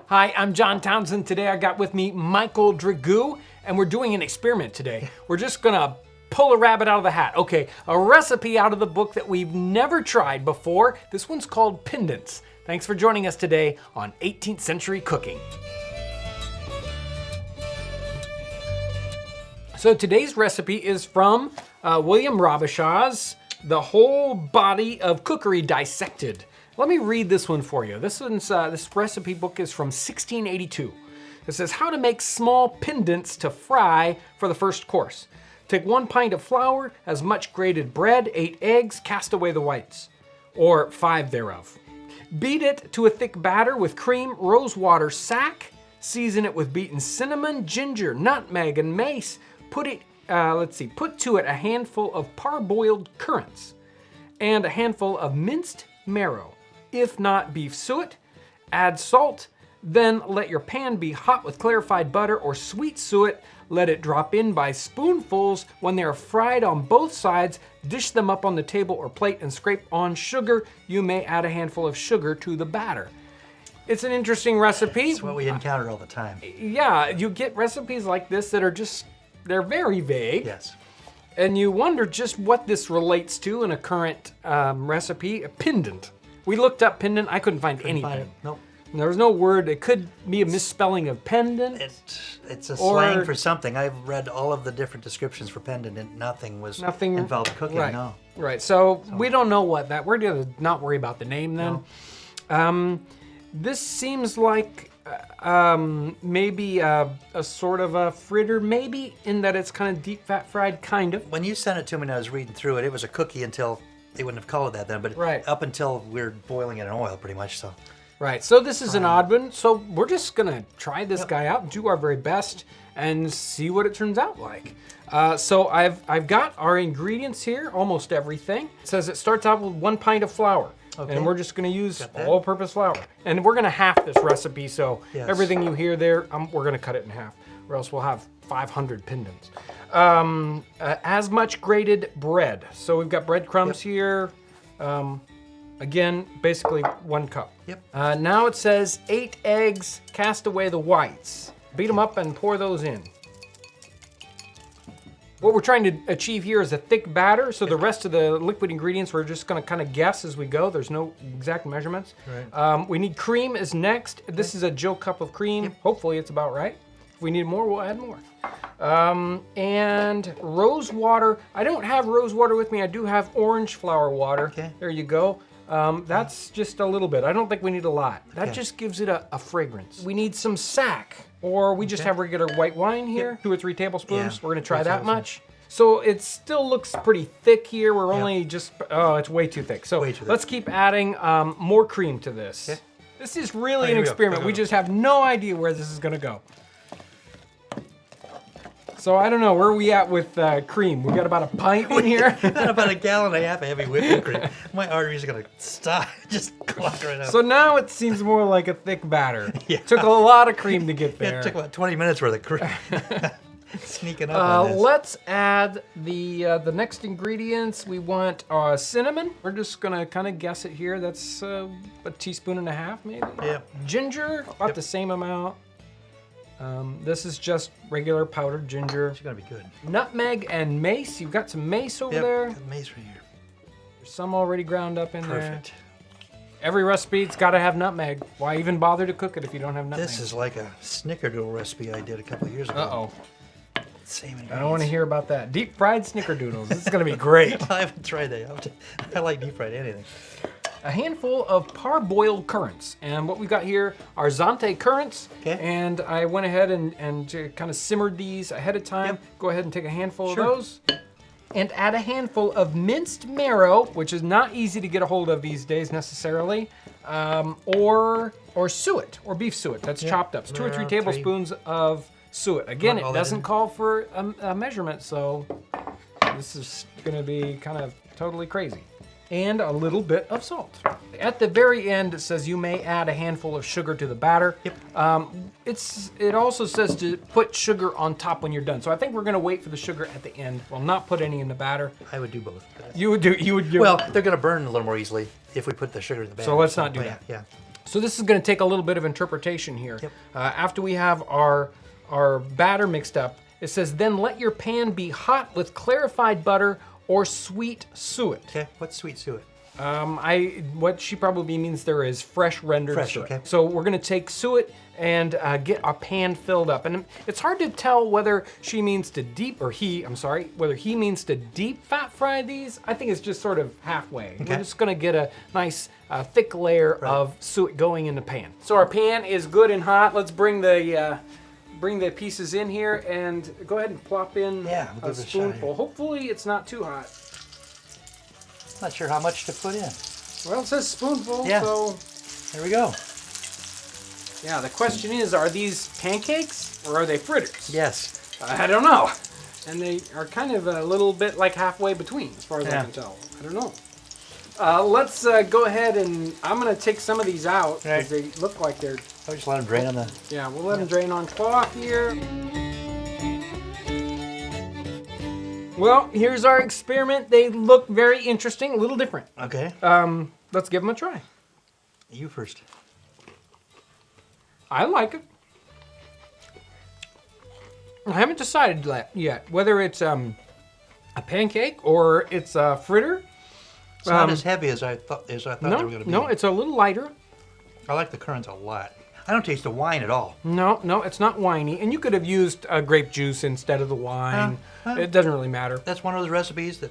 Hi, I'm John Townsend. Today I got with me Michael Dragoo, and we're doing an experiment today. We're just gonna pull a rabbit out of the hat. Okay, a recipe out of the book that we've never tried before. This one's called Pindents. Thanks for joining us today on 18th Century Cooking. So today's recipe is from William Rabisha's The Whole Body of Cookery Dissected. Let me read this one for you. This recipe book is from 1682. It says how to make small pindents to fry for the first course. Take 1 pint of flour, as much grated bread, 8 eggs, cast away the whites, or 5 thereof. Beat it to a thick batter with cream, rose water, sack. Season it with beaten cinnamon, ginger, nutmeg, and mace. Put to it a handful of parboiled currants and a handful of minced marrow. If not beef suet, add salt. Then let your pan be hot with clarified butter or sweet suet. Let it drop in by spoonfuls. When they are fried on both sides, dish them up on the table or plate and scrape on sugar. You may add a handful of sugar to the batter. It's an interesting recipe. It's what we encounter all the time. Yeah, you get recipes like this that are they're very vague. Yes. And you wonder just what this relates to in a current recipe, a pendant. We looked up pendant, I couldn't find anything. Nope. There was no word. It could be a misspelling of pendant. It's a slang for something. I've read all of the different descriptions for pendant, and nothing involved cooking. Right. No. Right. So we don't know what that. We're gonna not worry about the name then. No. This seems like maybe a sort of a fritter, maybe in that it's kind of deep fat fried, kind of. When you sent it to me and I was reading through it, it was a cookie until they wouldn't have called it that then, but up until we're boiling it in oil pretty much. So. Right, so this is an odd one. So we're just gonna try this guy out, do our very best, and see what it turns out like. So I've got our ingredients here, almost everything. It says it starts out with 1 pint of flour. Okay. And we're just gonna use all-purpose flour. And we're gonna half this recipe, so everything you hear there, we're gonna cut it in half, or else we'll have 500 pendants. As much grated bread. So we've got breadcrumbs here. Again, basically 1 cup. Yep. Now it says 8 eggs, cast away the whites. Beat them up and pour those in. What we're trying to achieve here is a thick batter, so the rest of the liquid ingredients we're just gonna kind of guess as we go. There's no exact measurements. Right. We need cream is next. This is a Joe cup of cream. Yep. Hopefully it's about right. If we need more, we'll add more. And rose water. I don't have rose water with me. I do have orange flower water. Okay. There you go. That's just a little bit. I don't think we need a lot. That just gives it a fragrance. We need some sack, or we just have regular white wine here, 2 or 3 tablespoons. We're gonna try that much. So it still looks pretty thick here. We're only just, it's way too thick. So let's keep adding more cream to this. Okay. This is really an experiment. We just have no idea where this is gonna go. So I don't know, where are we at with cream? We got about a pint in here? Got about a gallon and a half of heavy whipping cream. My arteries are gonna stop, just clog right up. So now it seems more like a thick batter. Took a lot of cream to get there. It took about 20 minutes worth of cream. Sneaking up on this. Let's add the next ingredients. We want cinnamon. We're just gonna kind of guess it here. That's a teaspoon and a half, maybe? Yeah. Ginger, about the same amount. This is just regular powdered ginger. It's gonna be good. Nutmeg and mace. You've got some mace over there. Got mace right here. There's some already ground up in there. Perfect. Every recipe, it's gotta have nutmeg. Why even bother to cook it if you don't have nutmeg? This is like a snickerdoodle recipe I did a couple of years ago. Uh-oh. Same ingredients. I don't want to hear about that. Deep fried snickerdoodles. This is gonna be great. I haven't tried that. I like deep fried anything. A handful of parboiled currants. And what we've got here are Zante currants. Okay. And I went ahead and kind of simmered these ahead of time. Go ahead and take a handful of those. And add a handful of minced marrow, which is not easy to get a hold of these days necessarily, or suet, or beef suet. That's chopped up. It's 2 or 3 tablespoons of suet. Again, it doesn't call for a measurement, so this is gonna be kind of totally crazy. And a little bit of salt. At the very end, it says you may add a handful of sugar to the batter. Yep. It also says to put sugar on top when you're done. So I think we're gonna wait for the sugar at the end. We'll not put any in the batter. I would do both. You would do. Well, they're gonna burn a little more easily if we put the sugar in the batter. So let's not do that. Yeah. So this is gonna take a little bit of interpretation here. Yep. After we have our batter mixed up, it says, then let your pan be hot with clarified butter or sweet suet. Okay, what's sweet suet? What she probably means there is fresh rendered suet. Okay. So we're gonna take suet and get our pan filled up. And it's hard to tell whether she means to whether he means to deep fat fry these. I think it's just sort of halfway. Okay. We're just gonna get a nice thick layer of suet going in the pan. So our pan is good and hot. Let's bring the pieces in here and go ahead and plop in we'll a spoonful. Hopefully it's not too hot. Not sure how much to put in. Well, it says spoonful, Yeah. so. There we go. Yeah, the question is, are these pancakes or are they fritters? Yes. I don't know. And they are kind of a little bit like halfway between, as far as I can tell. I don't know. Let's go ahead and I'm going to take some of these out because they look like they're... I'll just let them drain on the... Yeah, we'll let them drain on cloth here. Well, here's our experiment. They look very interesting, a little different. Okay. Let's give them a try. You first. I like it. I haven't decided that yet, whether it's a pancake or it's a fritter. It's not as heavy as I thought they were going to be. No, it's a little lighter. I like the currants a lot. I don't taste the wine at all. No, it's not winey. And you could have used grape juice instead of the wine. It doesn't really matter. That's one of those recipes that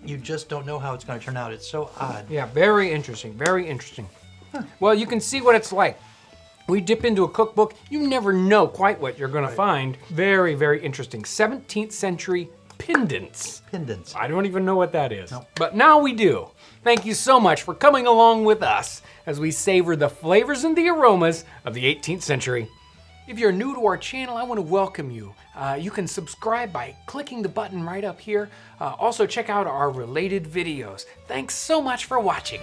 you just don't know how it's going to turn out. It's so odd. Yeah, very interesting, very interesting. Well, you can see what it's like. We dip into a cookbook, you never know quite what you're gonna find. Very, very interesting. 17th century pindents. Pindents. I don't even know what that is. Nope. But now we do. Thank you so much for coming along with us as we savor the flavors and the aromas of the 18th century. If you're new to our channel, I want to welcome you. You can subscribe by clicking the button right up here. Also check out our related videos. Thanks so much for watching.